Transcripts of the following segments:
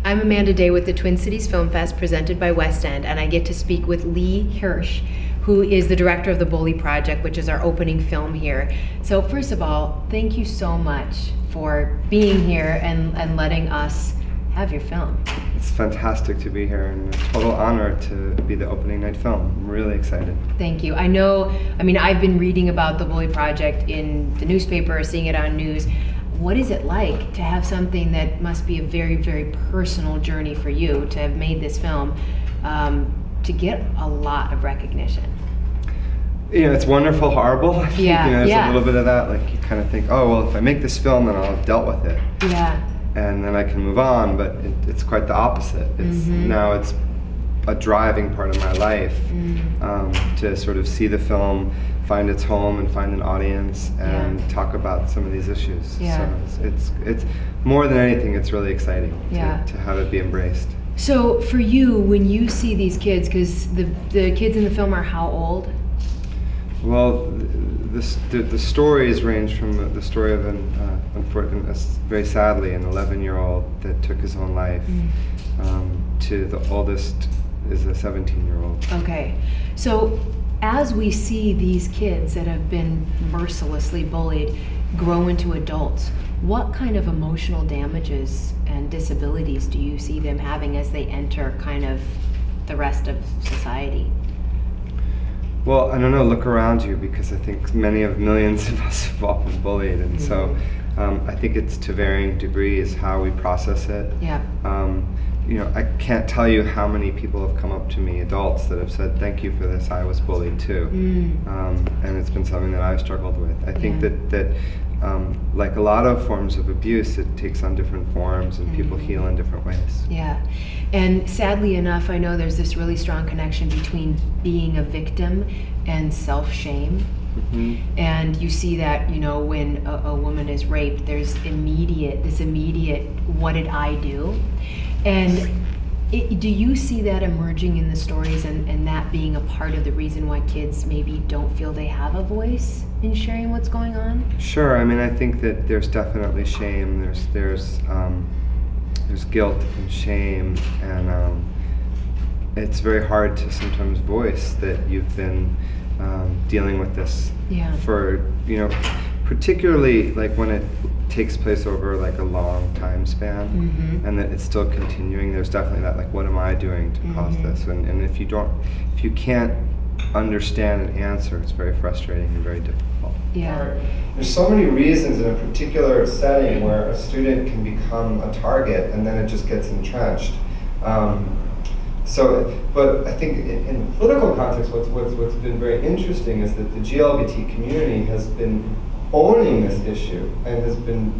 I'm Amanda Day with the Twin Cities Film Fest presented by West End, and I get to speak with Lee Hirsch, who is the director of the Bully Project, which is our opening film here. So first of all, thank you so much for being here and letting us have your film. It's fantastic to be here and a total honor to be the opening night film. I'm really excited. Thank you. I've been reading about the Bully Project in the newspaper, seeing it on news. What is it like to have something that must be a very, very personal journey for you to have made this film, to get a lot of recognition? It's wonderful, horrible. I think, there's a little bit of that. Like, you kind of think, oh, well, if I make this film, then I'll have dealt with it. Yeah. And then I can move on, but it's quite the opposite. Now it's a driving part of my life, to sort of see the film find its home and find an audience and talk about some of these issues. Yeah. So it's more than anything, it's really exciting to have it be embraced. So for you, when you see these kids, because the kids in the film are how old? Well, the stories range from the story of very sadly an 11-year-old that took his own life, to the oldest is a 17-year-old. Okay, so as we see these kids that have been mercilessly bullied grow into adults, what kind of emotional damages and disabilities do you see them having as they enter kind of the rest of society? Well, I don't know, look around you, because I think millions of us have all been bullied, and so I think it's to varying degrees how we process it. Yeah. I can't tell you how many people have come up to me, adults, that have said, thank you for this, I was bullied too. And it's been something that I've struggled with. I think that like a lot of forms of abuse, it takes on different forms and people heal in different ways. Yeah, and sadly enough, I know there's this really strong connection between being a victim and self-shame. And you see that, when a woman is raped, there's this immediate, what did I do? And do you see that emerging in the stories, and that being a part of the reason why kids maybe don't feel they have a voice in sharing what's going on? Sure. I think that there's definitely shame. There's guilt and shame, and it's very hard to sometimes voice that you've been dealing with this for particularly like when it takes place over like a long time span, and that it's still continuing. There's definitely that, like, what am I doing to cause this? And if you can't understand and answer, it's very frustrating and very difficult. Yeah. There's so many reasons in a particular setting where a student can become a target and then it just gets entrenched. But I think in the political context, what's been very interesting is that the GLBT community has been owning this issue and has been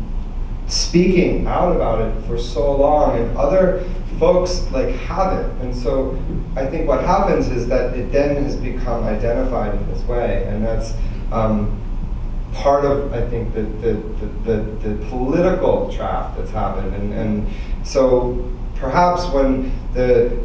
speaking out about it for so long, and other folks haven't. And so I think what happens is that it then has become identified in this way, and that's part of, I think, the political trap that's happened. And so perhaps when the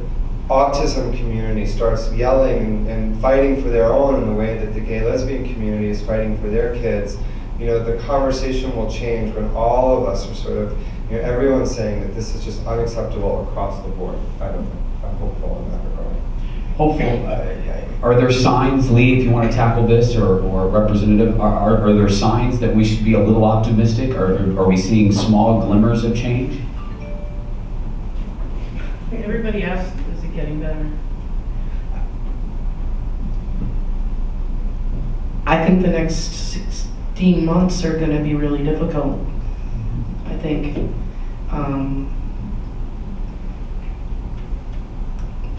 autism community starts yelling and fighting for their own in the way that the gay lesbian community is fighting for their kids, the conversation will change when all of us are sort of, everyone's saying that this is just unacceptable across the board. I'm hopeful in that regard. Hopeful. Are there signs, Lee, if you want to tackle this, or Representative, are there signs that we should be a little optimistic? Are we seeing small glimmers of change? Everybody asks, is it getting better? I think the next 16 months are going to be really difficult. I think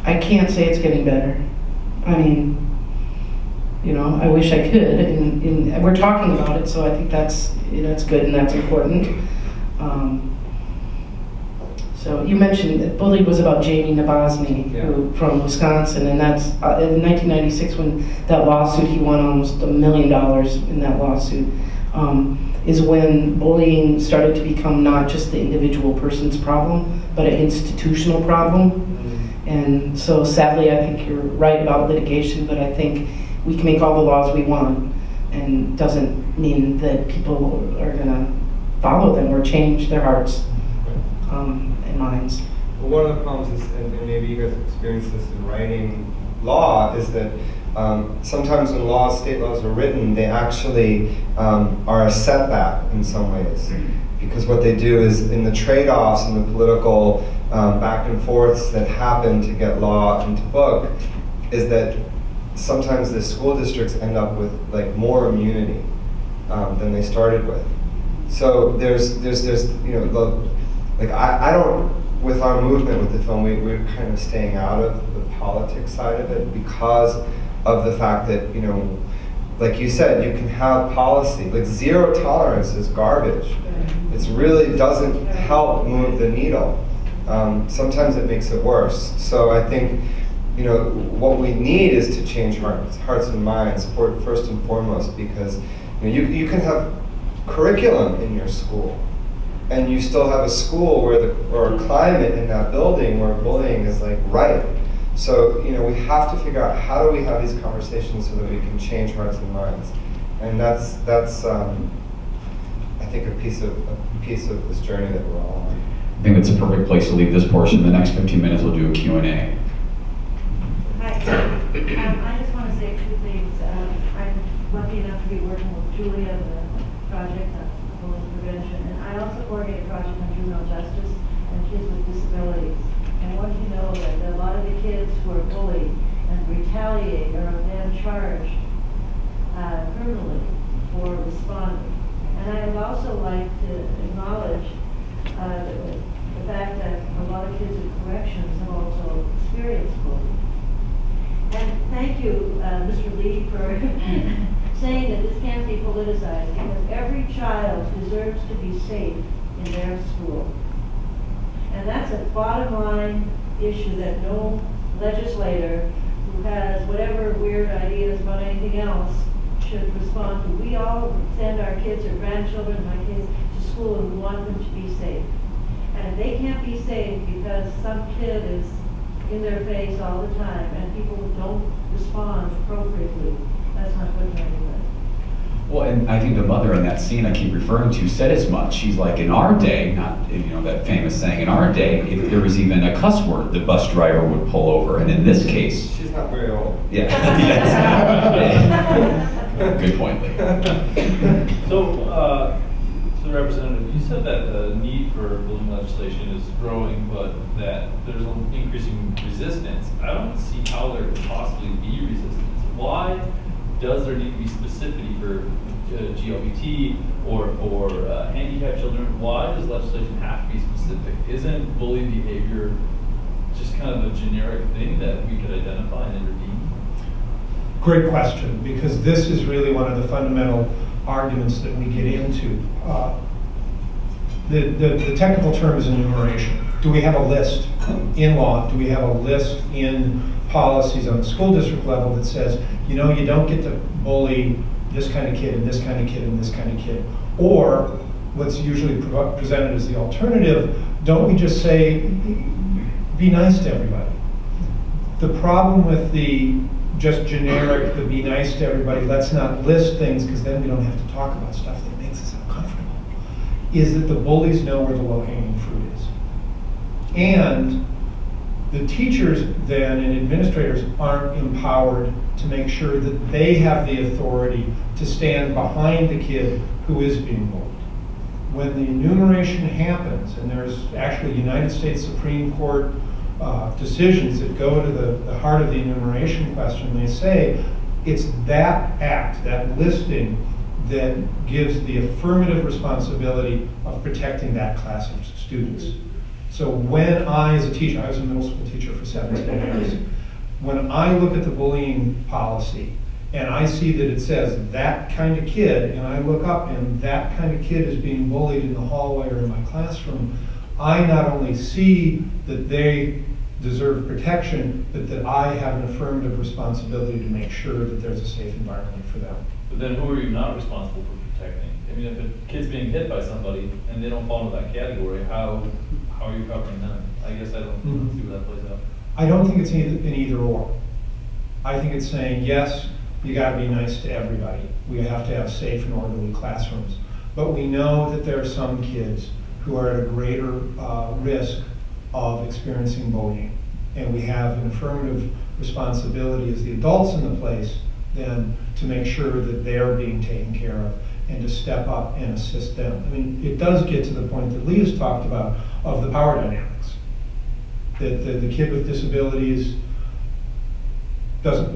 I can't say it's getting better. I wish I could, and we're talking about it, so I think that's good and that's important. So you mentioned that Bully was about Jamie Nabozny, who from Wisconsin, and that's in 1996 when that lawsuit, he won almost $1 million in that lawsuit, is when bullying started to become not just the individual person's problem, but an institutional problem. And so sadly, I think you're right about litigation, but I think we can make all the laws we want, and doesn't mean that people are gonna follow them or change their hearts and minds. one of the problems is, and maybe you guys have experienced this in writing law, is that sometimes when laws, state laws are written, they actually are a setback in some ways. Because what they do is, in the trade-offs and the political back and forths that happen to get law into book, is that sometimes the school districts end up with like more immunity than they started with. So there's you know, like I don't, with our movement with the film, we're kind of staying out of the politics side of it because of the fact that, you know, like you said, you can have policy, like zero tolerance is garbage. It really doesn't help move the needle. Sometimes it makes it worse. So I think, you know, what we need is to change hearts and minds first and foremost, because you know, you can have curriculum in your school, and you still have a school or a climate in that building where bullying is like right. So, you know, we have to figure out how do we have these conversations so that we can change hearts and minds, and that's I think a piece of this journey that we're all on. I think that's a perfect place to leave this portion. The next 15 minutes we'll do a Q&A. Hi. I just want to say two things. I'm lucky enough to be working with Julia, the project on bullying prevention, and I also coordinate a project on juvenile justice and kids with disabilities. And I want you to know that a lot of the kids who are bullied and retaliate are then charged criminally for responding. And I would also like to acknowledge the fact that a lot of kids in corrections have also experienced bullying. And thank you, Mr. Lee, for saying that this can't be politicized, because every child deserves to be safe in their school. And that's a bottom line issue that no legislator who has whatever weird ideas about anything else should respond to. We all send our kids or grandchildren, my kids, to school, and we want them to be safe. And if they can't be safe because some kid is in their face all the time and people don't respond appropriately, that's not good for anybody. Well, and I think the mother in that scene I keep referring to said as much. She's like, in our day, not, you know, that famous saying, in our day, if there was even a cuss word, the bus driver would pull over. And in this case... She's not very old. Yeah. Good point, Lee. So, to the representative, you said that the need for bullying legislation is growing, but that there's an increasing resistance. I don't see how there could possibly be resistance. Why does there need to be specificity for GLBT or handicapped children? Why does legislation have to be specific? Isn't bullying behavior just kind of a generic thing that we could identify and intervene? Great question, because this is really one of the fundamental arguments that we get into. The technical term is enumeration. Do we have a list in law? Do we have a list in policies on the school district level that says, you know, you don't get to bully this kind of kid and this kind of kid and this kind of kid? Or what's usually presented as the alternative, don't we just say, be nice to everybody? The problem with the just generic, the be nice to everybody, let's not list things because then we don't have to talk about stuff that makes us uncomfortable, is that the bullies know where the low-hanging fruit is. And the teachers then and administrators aren't empowered to make sure that they have the authority to stand behind the kid who is being bullied. When the enumeration happens, and there's actually United States Supreme Court decisions that go to the heart of the enumeration question, they say it's that act, that listing, that gives the affirmative responsibility of protecting that class of students. So when I, as a teacher, I was a middle school teacher for 17 years, when I look at the bullying policy and I see that it says that kind of kid, and I look up and that kind of kid is being bullied in the hallway or in my classroom, I not only see that they deserve protection, but that I have an affirmative responsibility to make sure that there's a safe environment for them. But then who are you not responsible for protecting? I mean, if a kid's being hit by somebody and they don't fall into that category, how are you covering them? I guess I don't see where that plays out. I don't think it's an either or. I think it's saying, yes, you gotta be nice to everybody. We have to have safe and orderly classrooms. But we know that there are some kids who are at a greater risk of experiencing bullying. And we have an affirmative responsibility as the adults in the place then to make sure that they're being taken care of and to step up and assist them. I mean, it does get to the point that Leah's talked about of the power dynamics. That the kid with disabilities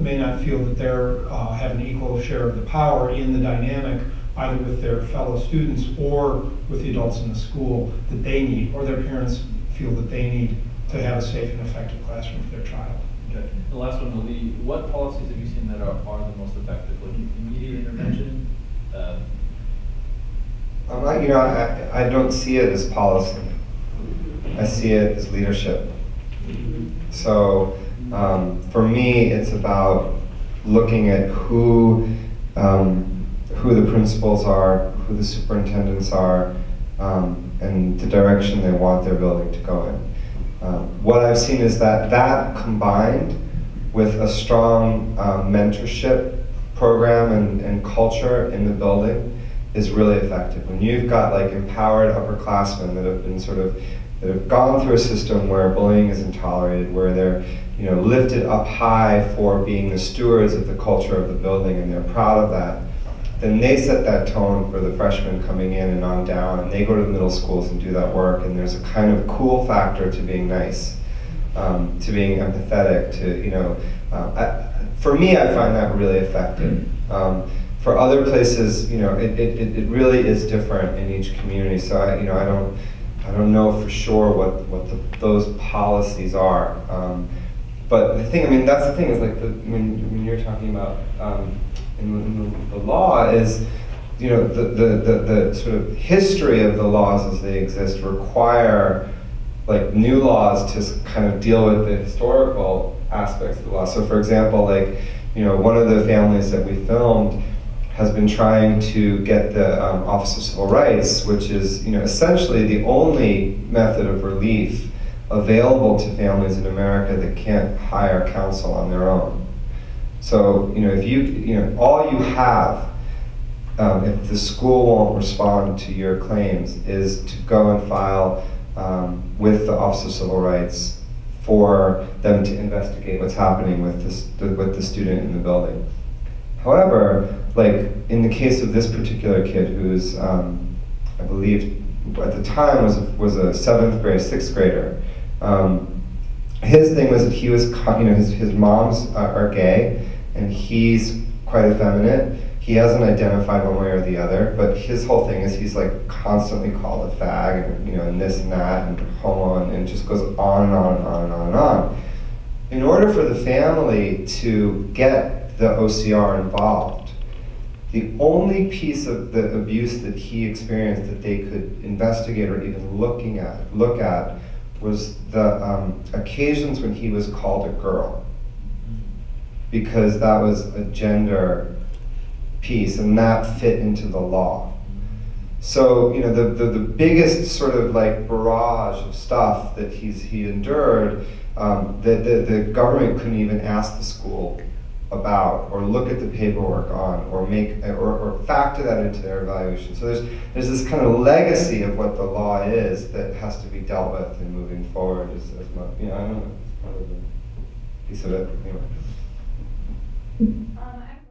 may not feel that they're have an equal share of the power in the dynamic, either with their fellow students or with the adults in the school that they need, or their parents feel that they need to have a safe and effective classroom for their child. Okay. The last one, Lee, what policies have you seen that are the most effective? Like immediate intervention? I don't see it as policy. I see it as leadership. So for me, it's about looking at who the principals are, who the superintendents are, and the direction they want their building to go in. What I've seen is that combined with a strong mentorship program and culture in the building is really effective. When you've got like empowered upperclassmen that have been that have gone through a system where bullying isn't tolerated, where they're lifted up high for being the stewards of the culture of the building and they're proud of that, then they set that tone for the freshmen coming in and on down, and they go to the middle schools and do that work, and there's a kind of cool factor to being nice, to being empathetic, for me, I find that really effective. For other places, it really is different in each community, so I don't know for sure what those policies are. But the thing, that's the thing, is like when you're talking about in the law is, the sort of history of the laws as they exist require like new laws to kind of deal with the historical aspects of the law. So for example, one of the families that we filmed has been trying to get the Office of Civil Rights, which is essentially the only method of relief available to families in America that can't hire counsel on their own. So if all you have, if the school won't respond to your claims, is to go and file with the Office of Civil Rights for them to investigate what's happening with the student in the building. However, like in the case of this particular kid, who's I believe at the time was a 7th grade, 6th grader. His thing was that he was, his moms are gay, and he's quite effeminate. He hasn't identified one way or the other, but his whole thing is he's like constantly called a fag, and this and that, and homo, and it just goes on and on and on and on and on. In order for the family to get the OCR involved, the only piece of the abuse that he experienced that they could investigate or even look at was the occasions when he was called a girl, because that was a gender piece and that fit into the law. So the biggest sort of like barrage of stuff that he endured, the government couldn't even ask the school about, or look at the paperwork on, or factor that into their evaluation. So there's this kind of legacy of what the law is that has to be dealt with in moving forward as much. I don't know, it's part of the piece of it. Anyway.